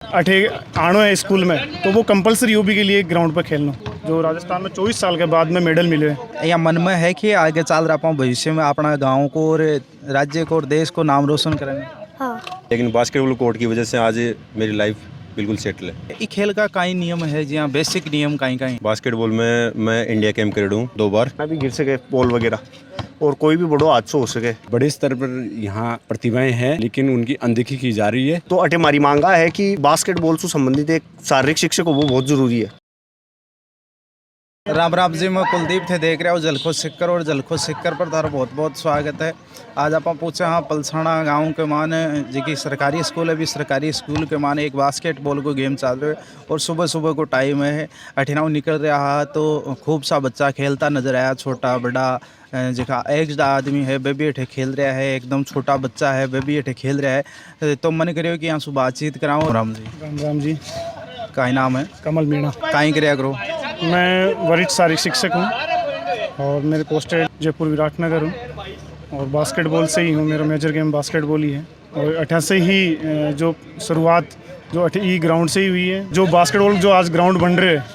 अठे आनो है स्कूल में तो वो कंपलसरी यूपी के लिए ग्राउंड पर खेलना जो राजस्थान में 24 साल के बाद में मेडल मिले हैं। या मन में है कि आगे चल रहा पाऊँ भविष्य में अपना गांव को और राज्य को और देश को नाम रोशन करेंगे। हाँ। लेकिन बास्केटबॉल कोर्ट की वजह से आज मेरी लाइफ बिल्कुल सेटल है। ये खेल का कई नियम है जी हाँ, बेसिक नियम कहीं बास्केटबॉल में मैं इंडिया कैंप कर हूँ 2 बार। भी गिर सके बॉल वगैरह और कोई भी बड़ो हादसा हो सके। बड़े स्तर पर यहाँ प्रतिभाएं हैं लेकिन उनकी अनदेखी की जा रही है। तो अटे हमारी मांगा है कि बास्केटबॉल से संबंधित एक शारीरिक शिक्षक हो वो बहुत जरूरी है। राम राम जी, मैं कुलदीप थे देख रहे हो जलखो सिक्कर और जलखो सिक्कर पर तारा बहुत बहुत स्वागत है। आज आप पूछे हाँ पलसाना गांव के मान जी की सरकारी स्कूल है, भी सरकारी स्कूल के मान एक बास्केटबॉल को गेम चल रहे है और सुबह सुबह को टाइम है अठिनाव निकल रहा तो खूब सा बच्चा खेलता नजर आया, छोटा बड़ा जिका एज आदमी है वे भी अठे खेल रहा है, एकदम छोटा बच्चा है वे भी अठे खेल रहा है। तो मन करियो कि यहाँ से बातचीत कराऊँ। राम जी। राम जी। का नाम है? कमल मीणा। कहीं कराया करो? मैं वरिष्ठ शारीरिक शिक्षक हूँ और मेरे पोस्टेड जयपुर विराटनगर हूँ और बास्केटबॉल से ही हूँ। मेरा मेजर गेम बास्केटबॉल ही है और 18 से ही जो शुरुआत जो 18 ग्राउंड से ही हुई है। जो बास्केटबॉल जो आज ग्राउंड बन रहे हैं,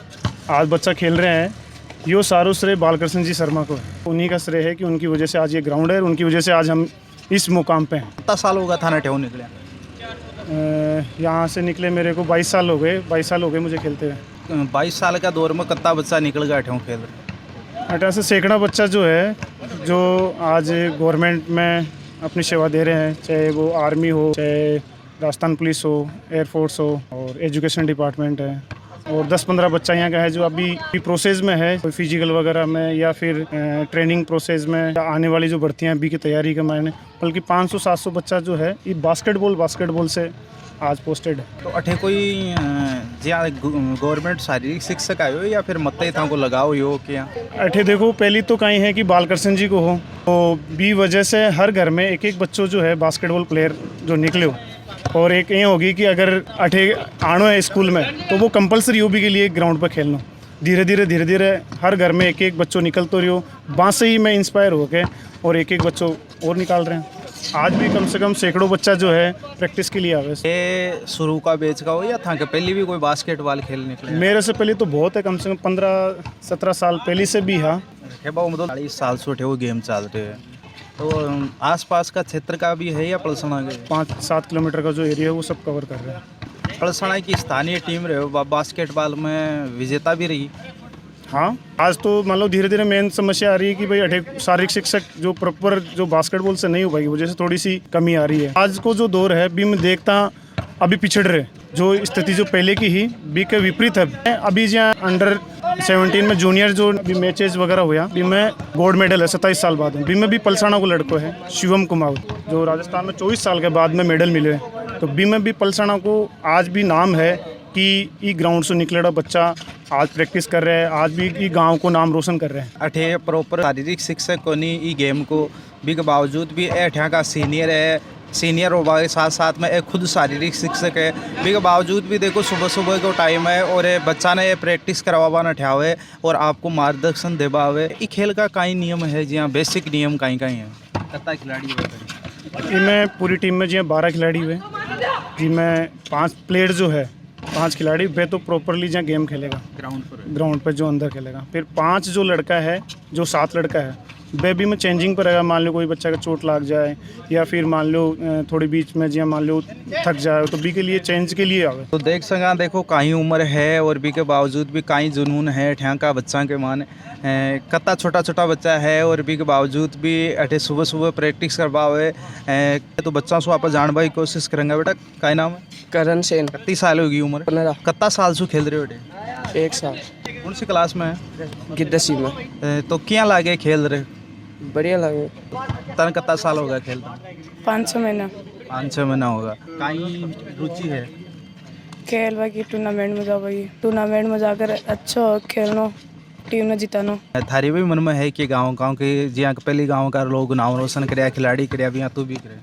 आज बच्चा खेल रहे हैं, यो सारो श्रेय बालकृष्ण जी शर्मा को है। उन्हीं का श्रेय है कि उनकी वजह से आज ये ग्राउंड है और उनकी वजह से आज हम इस मुकाम पे हैं। कितना साल होगा थाना ठेव निकले? यहाँ से निकले मेरे को 22 साल हो गए। 22 साल हो गए मुझे खेलते हुए। 22 साल का दौर में कितना बच्चा निकल गया ठेव खेल रहे? 18 से सैकड़ा बच्चा जो है जो आज गवर्नमेंट में अपनी सेवा दे रहे हैं, चाहे वो आर्मी हो, चाहे राजस्थान पुलिस हो, एयरफोर्स हो और एजुकेशन डिपार्टमेंट है। और 10-15 बच्चा यहाँ का है जो अभी प्रोसेस में है, कोई फिजिकल वगैरह में या फिर ट्रेनिंग प्रोसेस में। आने वाली जो भर्तियाँ अभी की तैयारी के मायने बल्कि 500-700 बच्चा जो है ये बास्केटबॉल से आज पोस्टेड है। तो अठे कोई जहाँ गवर्नमेंट शारीरिक शिक्षक आयो या फिर मत था को लगाओ यो क्या? अठे देखो पहली तो कहीं है कि बालकृष्ण जी को हो तो भी वजह से हर घर में एक एक बच्चों जो है बास्केटबॉल प्लेयर जो निकले हो। और एक ये होगी कि अगर अठे आनो है स्कूल में तो वो कंपलसरी यूपी के लिए ग्राउंड पर खेलना। धीरे धीरे हर घर में एक एक बच्चों निकल तो रही हो। बाँस से ही मैं इंस्पायर हो गए और एक एक बच्चों और निकाल रहे हैं। आज भी कम से कम सैकड़ों बच्चा जो है प्रैक्टिस के लिए आवे। ये शुरू का बेच का हो या था कि पहले भी कोई बास्केटबॉल खेल निकले? मेरे से पहले तो बहुत है, कम से कम 15-17 साल पहले से भी। हाँ, 40 साल से उठे वो गेम चल रहे हैं। तो आसपास का क्षेत्र का भी है या पलसना के 5-7 किलोमीटर का जो एरिया है वो सब कवर कर रहे हैं। पलसना की स्थानीय टीम रहे बास्केटबॉल में विजेता भी रही। हाँ, आज तो मान लो धीरे धीरे मेन समस्या आ रही है कि भाई अठे शारीरिक शिक्षक जो प्रॉपर जो बास्केटबॉल से नहीं हो पाएगी, वजह से थोड़ी सी कमी आ रही है। आज को जो दौर है भी मैं देखता अभी पिछड़ रहे, जो स्थिति जो पहले की ही भी के विपरीत है। अभी जहाँ अंडर 17 में जूनियर जो भी मैचेस वगैरह हुआ भी में गोल्ड मेडल है 27 साल बाद भी में भी पलसाना को लड़को है शिवम कुमार जो राजस्थान में 24 साल के बाद में मेडल मिले। तो बी में भी पलसाना को आज भी नाम है कि ई ग्राउंड से निकलेड़ा बच्चा आज प्रैक्टिस कर रहे हैं, आज भी ई गांव को नाम रोशन कर रहे हैं। अठे प्रॉपर शारीरिक शिक्षक को नहीं ई गेम को भी के बावजूद भी अठा का सीनियर है, सीनियर होगा के साथ साथ में एक खुद शारीरिक शिक्षक है भी के बावजूद भी देखो सुबह सुबह को टाइम है और बच्चा ने प्रैक्टिस करवावा न ठावे और आपको मार्गदर्शन देवा हुए। ये खेल का कई नियम है जी हाँ, बेसिक नियम कहीं है। कितना खिलाड़ी हुए? इनमें पूरी टीम में जी 12 खिलाड़ी हुए जिनमें 5 प्लेयर जो है 5 खिलाड़ी वे तो प्रॉपरली जहाँ गेम खेलेगा ग्राउंड पर जो अंदर खेलेगा। फिर 5 जो लड़का है जो 7 लड़का है वे भी में चेंजिंग पर रहेगा। मान लो कोई बच्चा का चोट लग जाए या फिर मान लो थोड़ी बीच में जहाँ मान लो थक जाए तो बी के लिए चेंज के लिए आवे। तो देख सका देखो कहीं उम्र है और बी के बावजूद भी कहीं जुनून है ठ्या का बच्चा के मान कत्ता छोटा छोटा बच्चा है और बी के बावजूद भी अठे सुबह सुबह प्रैक्टिस करवावे। तो बच्चा से आप जानवा की कोशिश करेंगे। बेटा का नाम है? करण सेन। कितनी साल होगी उम्र? 15। कितना साल से खेल रहे हो बेटे? 1 साल। कौन सी क्लास में है? 10वीं में। तो क्या लागे खेल रहे? बढ़िया लगे। तन कितना साल होगा खेल? 5-6 महीना। 5-6 महीना होगा। कहीं रुचि है खेल बाकी टूर्नामेंट में जाओ भाई, टूर्नामेंट में जाकर अच्छा खेलना, टीम ने जिताना। थारी भी मन में है कि गाँव के जहाँ पहले गाँव का लोग नाम रोशन कराया, खिलाड़ी कराया भी यहाँ तू भी करे?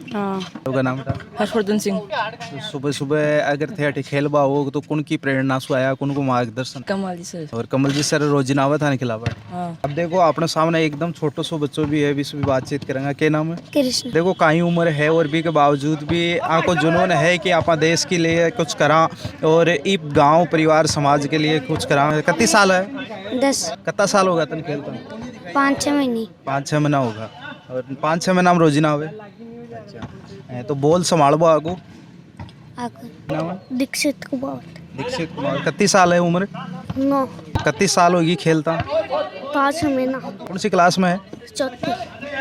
हाँ होगा नाम था हर्षवर्धन सिंह। तो सुबह सुबह अगर थे अठे खेलबा हो तो कौन की प्रेरणा से आया, कौन को मार्गदर्शन? कमाल जी सर। और कमल जी सर रोजिनावा था खिलावा। हाँ अब देखो अपने सामने एकदम छोटो सो बच्चों भी है, भी से भी बातचीत करेंगे। क्या नाम है? कृष्ण। देखो काई उम्र है और भी के बावजूद भी आपको जुनून है कि आप देश के लिए कुछ करा और इस गांव परिवार समाज के लिए कुछ करा। कितने साल है? 10 कितना साल होगा तन खेलता? 5-6 महीने। 5-6 महीना होगा। और 5-6 महीना में रोजिना हुए। अच्छा तो बोल संभालबो आगो। आकर नाम है? दीक्षित कुमार। दीक्षित कुमार। कितनी साल है उम्र? 9। कितनी साल होगी खेलता? 5 महीना। कौन सी क्लास में है? चौथी।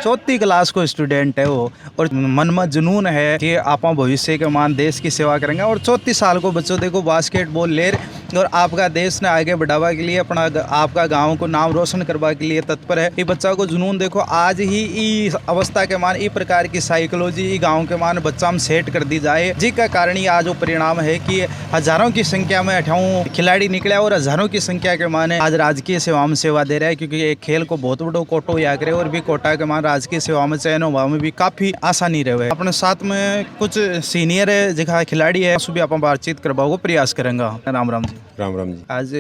चौथी क्लास को स्टूडेंट है वो, और मन में जुनून है कि आप भविष्य के मान देश की सेवा करेंगे। और 34 साल को बच्चों देखो बास्केटबॉल ले रहे और आपका देश ने आगे बढ़ावा के लिए अपना आपका गांव को नाम रोशन करवा के लिए तत्पर है। ये बच्चा को जुनून देखो आज ही इस अवस्था के मान इस प्रकार की साइकोलॉजी गाँव के मान बच्चा में सेट कर दी जाए, जिसका कारण ही आज वो परिणाम है कि हजारों की संख्या में 58 खिलाड़ी निकले और हजारों की संख्या के मान आज राजकीय सेवा में सेवा दे रहा है। क्योंकि एक खेल को बहुत बड़ो कोटो या करे और भी कोटा के मान राजकीय सेवा में चयन हुआ में भी काफी आसानी रहे। अपने साथ में कुछ सीनियर जगह खिलाड़ी है, उससे भी आप बातचीत करवाओ को प्रयास करेंगे। राम राम जी। राम राम जी। आज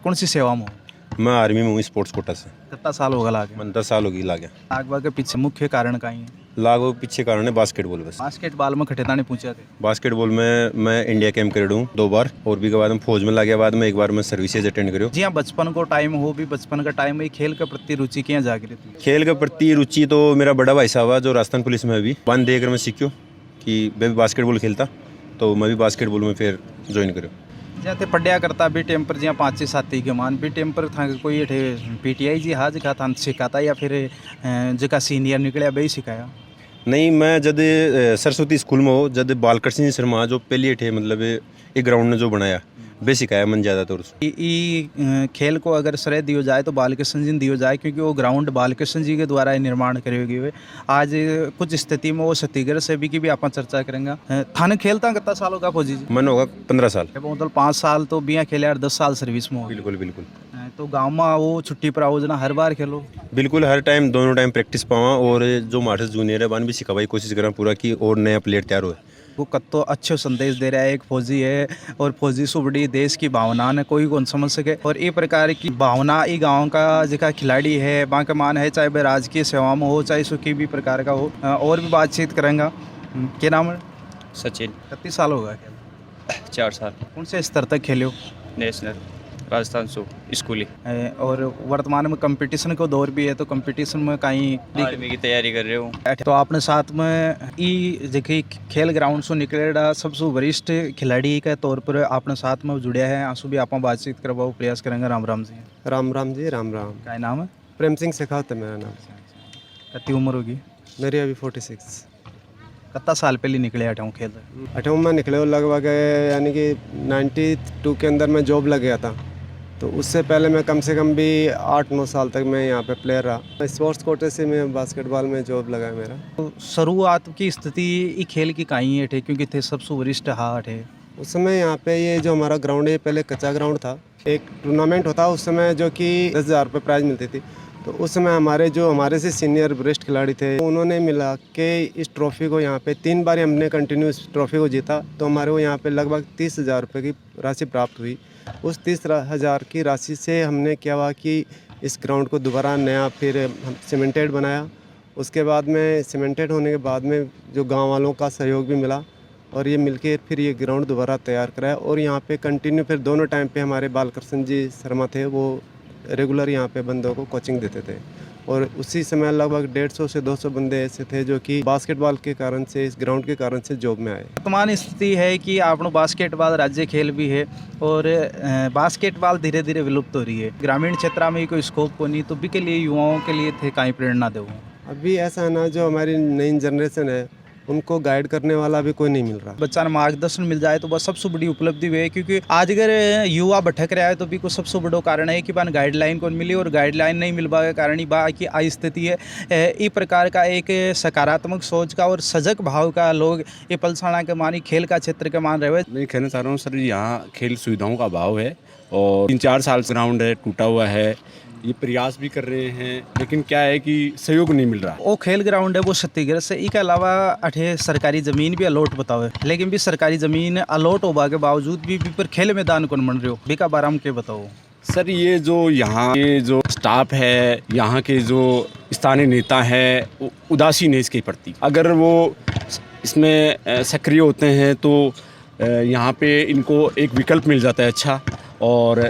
कौन सी सेवा में? मैं आर्मी में हूँ, स्पोर्ट्स कोटा से। कितना साल होगा लागे? मन 10 साल होगी लागे। आगवा के पीछे मुख्य कारण का ही है? लागो पीछे कारण है बास्केटबॉल। बस बास्केटबॉल में खटेता नहीं पूछा थे। बास्केटबॉल में मैं इंडिया कैंप कर हूँ 2 बार, और भी के बाद में फौज में लगे बाद में 1 बार मैं सर्विसेज अटेंड करूँ। जी हाँ, बचपन को टाइम हो भी बचपन का टाइम में खेल के प्रति रुचि क्या जागृत हुई? खेल के प्रति रुचि तो मेरा बड़ा भाई साहब है जो राजस्थान पुलिस में अभी वन देकर मैं सीखियो कि मैं भी बास्केटबॉल खेलता, तो मैं भी बास्केटबॉल में फिर ज्वाइन करूँ। जैसे पढ़िया करता बी टेम पर जिया 5-7 के मान बी टेम पर था कोई अठे पीटीआई जी हाँ जगह था सिखाता या फिर जगह सीनियर निकले वही सिखाया? नहीं, मैं जब सरस्वती स्कूल में हो जब बालकृष्ण जी शर्मा जो पहली थे मतलब एक ग्राउंड ने जो बनाया वे सिखाया मन ज़्यादातर। खेल को अगर श्रेय दियो जाए तो बालकृष्ण जी ने दियो जाए, क्योंकि वो ग्राउंड बालकृष्ण जी के द्वारा ही निर्माण करे हुए। आज कुछ स्थिति में वो सतीगढ़ से भी की भी आप चर्चा करेंगे। थाने खेलता कितना साल होगा फौजी जी? मन होगा 15 साल। मतलब 5 साल तो बिया खेले और 10 साल सर्विस में हो। बिल्कुल बिल्कुल। तो गाँव में वो छुट्टी पर आओ जना हर बार खेलो? बिल्कुल, हर टाइम दोनों टाइम प्रैक्टिस पावा, और जो हमारे जूनियर है वन भी सिखाई कोशिश करा पूरा की और नया प्लेयर तैयार हो। वो कत्तो अच्छे संदेश दे रहा है। एक फौजी है और फौजी से बड़ी देश की भावना ने कोई कौन समझ सके, और ये प्रकार की भावना ये गांव का जिका खिलाड़ी है बांका मान है, चाहे वह राजकीय सेवा में हो चाहे सुखी भी प्रकार का हो। और भी बातचीत करेंगे। क्या नाम है? सचिन। कितने साल होगा? 4 साल। कौन से स्तर तक खेले हो? नेशनल, राजस्थान सो स्कूली। और वर्तमान में कंपटीशन को दौर भी है, तो कंपटीशन में कहीं आर्मी की तैयारी कर रहे हो? तो आपने साथ में ई देखिए खेल ग्राउंड से निकलेगा सबसे वरिष्ठ खिलाड़ी के तौर पर आपने साथ में जुड़े हैं। आंसू भी आप बातचीत करवाओ प्रयास करेंगे। राम राम जी। राम राम जी। राम राम। क्या नाम है? प्रेम सिंह शेखावत है मेरा नाम। कितनी उम्र होगी? मेरी अभी 46। कितना साल पहले निकले अठाऊँ खेल? 8 में निकले लगभग, यानी कि 92 के अंदर मैं जॉब लग गया था, तो उससे पहले मैं कम से कम भी 8-9 साल तक मैं यहाँ पे प्लेयर रहा। स्पोर्ट्स कोटे से मैं बास्केटबॉल में जॉब लगा मेरा। तो शुरुआत की स्थिति ये खेल की कहीं है थे, क्योंकि थे सबसे वरिष्ठ हाट है उस समय यहाँ पे ये जो हमारा ग्राउंड है पहले कच्चा ग्राउंड था। एक टूर्नामेंट होता उस समय जो कि 10,000 रुपये प्राइज़ मिलती थी, तो उस समय हमारे से सीनियर वरिष्ठ खिलाड़ी थे, उन्होंने मिला के इस ट्रॉफी को यहाँ पे 3 बार हमने कंटिन्यू इस ट्रॉफी को जीता, तो हमारे को यहाँ पे लगभग 30,000 रुपये की राशि प्राप्त हुई। उस 30,000 की राशि से हमने क्या हुआ कि इस ग्राउंड को दोबारा नया फिर हम सीमेंटेड बनाया। उसके बाद में सीमेंटेड होने के बाद में जो गांव वालों का सहयोग भी मिला, और ये मिलके फिर ये ग्राउंड दोबारा तैयार कराया। और यहाँ पे कंटिन्यू फिर दोनों टाइम पे हमारे बालकृष्ण जी शर्मा थे, वो रेगुलर यहाँ पे बंदों को कोचिंग देते थे। और उसी समय लगभग 150 से 200 बंदे ऐसे थे जो कि बास्केटबॉल के कारण से, इस ग्राउंड के कारण से जॉब में आए। वर्तमान स्थिति है कि आपनो बास्केटबॉल राज्य खेल भी है, और बास्केटबॉल धीरे धीरे विलुप्त हो रही है। ग्रामीण क्षेत्र में कोई स्कोप को नहीं, तो भी के लिए युवाओं के लिए थे कहीं प्रेरणा दो? अभी ऐसा है ना, जो हमारी नई जनरेशन है उनको गाइड करने वाला भी कोई नहीं मिल रहा। बच्चा ने मार्गदर्शन मिल जाए तो बस सबसे बड़ी उपलब्धि है, क्योंकि आज अगर युवा भटक रहा है तो भी को सबसे बड़ा कारण है कि बान गाइडलाइन कौन मिली, और गाइडलाइन नहीं मिलवा के कारण ही बा की आई स्थिति है। इस प्रकार का एक सकारात्मक सोच का और सजग भाव का लोग ये पलसाना के मानी खेल का क्षेत्र के मान रहे। मैं कहना चाह रहा हूँ सर, यहाँ खेल सुविधाओं का अभाव है और 3-4 साल से ग्राउंड है टूटा हुआ है, ये प्रयास भी कर रहे हैं, लेकिन क्या है कि सहयोग नहीं मिल रहा। वो खेल ग्राउंड है वो छत्तीसगढ़ से, इसके अलावा अठे सरकारी ज़मीन भी अलॉट बताओ है, लेकिन भी सरकारी ज़मीन अलॉट होने के बावजूद भी पर खेल मैदान कौन बन रहे हो बीका बारे में के बताओ। सर ये जो यहाँ के जो स्टाफ है, यहाँ के जो स्थानीय नेता है, उदासीन है इसके प्रति। अगर वो इसमें सक्रिय होते हैं तो यहाँ पे इनको एक विकल्प मिल जाता है अच्छा, और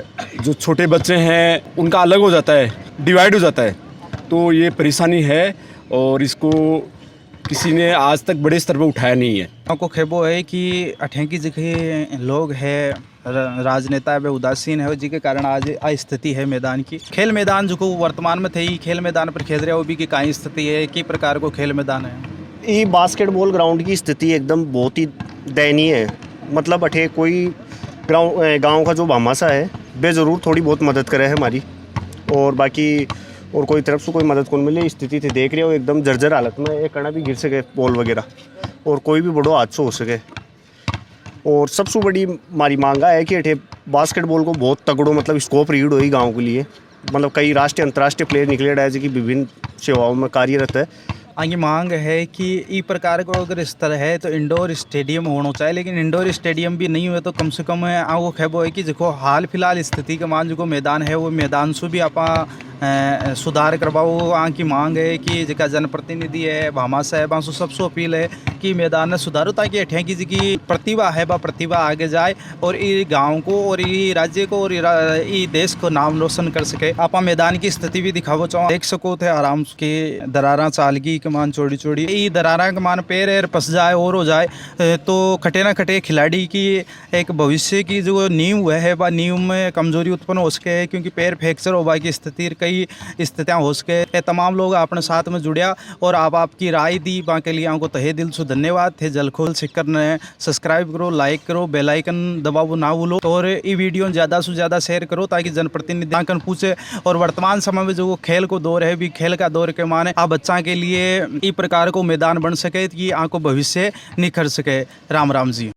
जो छोटे बच्चे हैं उनका अलग हो जाता है, डिवाइड हो जाता है। तो ये परेशानी है और इसको किसी ने आज तक बड़े स्तर पर उठाया नहीं है। को खेबो है कि अठे की जगह लोग है राजनेता है वे उदासीन है, जिसके कारण आज स्थिति है मैदान की। खेल मैदान जो को वर्तमान में थे ही खेल मैदान पर खेल रहे हो भी कि कई स्थिति है, कि प्रकार को खेल मैदान है। ये बास्केटबॉल ग्राउंड की स्थिति एकदम बहुत ही दयनीय है। मतलब अठे कोई गांव का जो भामाशा है वे ज़रूर थोड़ी बहुत मदद करे है हमारी, और बाकी और कोई तरफ से कोई मदद कौन मिले। स्थिति थे देख रहे हो एकदम जर्जर हालत में, एक कड़ा भी गिर सके बॉल वगैरह, और कोई भी बड़ो हादसा हो सके। और सबसे बड़ी हमारी मांगा है कि अठे बास्केटबॉल को बहुत तगड़ो मतलब स्कोप रीड हो गाँव के लिए। मतलब कई राष्ट्रीय अंतर्राष्ट्रीय प्लेयर निकले रहे जो कि विभिन्न सेवाओं में कार्यरत है। आगे मांग है कि इस प्रकार को अगर स्तर है तो इंडोर स्टेडियम होना चाहिए, लेकिन इंडोर स्टेडियम भी नहीं हुए तो कम से कम वो खेबो है कि देखो हाल फिलहाल स्थिति के मान जो मैदान है वो मैदान से भी आप सुधार करवाओ। आँ की मांग है कि जिका जनप्रतिनिधि है भामा साहब आंसू सबसे अपील है कि मैदान में सुधारो, ताकि अठे की जी प्रतिभा है वह प्रतिभा आगे जाए और ये गांव को और ये राज्य को और ये देश को नाम रोशन कर सके। आप मैदान की स्थिति भी दिखावो चाहो, देख सको थे आराम के दरारा चालगी के मान चौड़ी चौड़ी, ये दरारा के मान पैर पस जाए और हो जाए तो खटे ना खटे खिलाड़ी की एक भविष्य की जो नींव है वह नींव में कमजोरी उत्पन्न हो सके, क्योंकि पैर फ्रैक्चर होगा की स्थिति कई स्थितियाँ हो सके। तमाम लोग अपने साथ में जुड़िया और आप आपकी राय दी, वहाँ के लिए आपको तहे दिल से धन्यवाद थे। जलखोल सिक्कर ने सब्सक्राइब करो, लाइक करो, बेल आइकन दबाओ ना भूलो, और ये वीडियो ज़्यादा से ज़्यादा शेयर करो ताकि जनप्रतिनिधि आंकन पूछे। और वर्तमान समय में जो खेल को दौर है भी खेल का दौर के माने आप बच्चा के लिए इस प्रकार को मैदान बन सके कि आपको भविष्य निखर सके। राम राम जी।